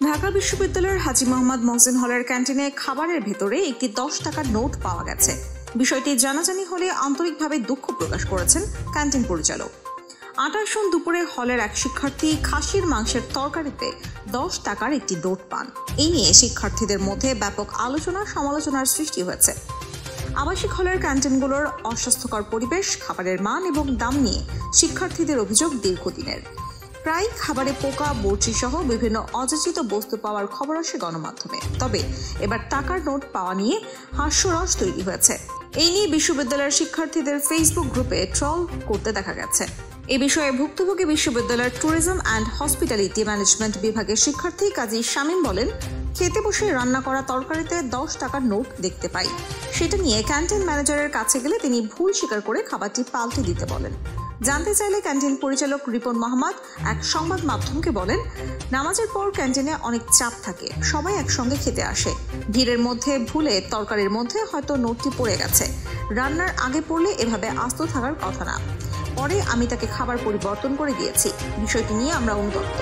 ঢাকা বিশ্ববিদ্যালয়ের হাজী মোহাম্মদ মহসিন হলের ক্যান্টিনে খাবারের ভেতরে একটি 10 টাকার নোট পাওয়া গেছে। বিষয়টি জানাজানি হলে আন্তরিকভাবে দুঃখ প্রকাশ করেছেন ক্যান্টিন পরিচালক। 28 জুন দুপুরে হলের এক শিক্ষার্থী খাসির মাংসের তরকারিতে 10 টাকার একটি নোট পান। এই নিয়ে শিক্ষার্থীদের মধ্যে ব্যাপক আলোচনা সমালোচনার সৃষ্টি হয়েছে। আবাসিক হলের ক্যান্টিনগুলোর অস্বাস্থ্যকর পরিবেশ, খাবারের মান এবং দাম নিয়ে শিক্ষার্থীদের অভিযোগ দীর্ঘদিনের। প্রায় খাবারে পোকা, বর্জি সহ বিভিন্ন অযাচিত বস্তু পাওয়ার খবর আসে গণমাধ্যমে। তবে এবার টাকার নোট পাওয়া নিয়ে হাস্যরস তৈরি হয়েছে। এই নিয়ে বিশ্ববিদ্যালয়ের শিক্ষার্থীদের ফেসবুক গ্রুপে ট্রল করতে দেখা গেছে। এ বিষয়ে ভুক্তভোগী বিশ্ববিদ্যালয়ের ট্যুরিজম অ্যান্ড হসপিটালিটি ম্যানেজমেন্ট বিভাগের শিক্ষার্থী কাজী শামীম বলেন, খেতে বসে রান্না করা তরকারিতে 10 টাকার নোট দেখতে পাই। সেটা নিয়ে ক্যান্টিন ম্যানেজারের কাছে গেলে তিনি ভুল স্বীকার করে খাবারটি পাল্টে দিতে বলেন। জানতে চাইলে ক্যান্টিন পরিচালক রিপন মোহাম্মদ এক সংবাদ মাধ্যমকে বলেন, নামাজের পর ক্যান্টিনে অনেক চাপ থাকে, সবাই একসঙ্গে খেতে আসে। ভিড়ের মধ্যে ভুলে তরকারির মধ্যে হয়তো নোটটি পড়ে গেছে। রান্নার আগে পড়লে এভাবে আস্ত থাকার কথা না। পরে আমি তাকে খাবার পরিবর্তন করে দিয়েছি। বিষয়টি নিয়ে আমরা অনুতপ্ত।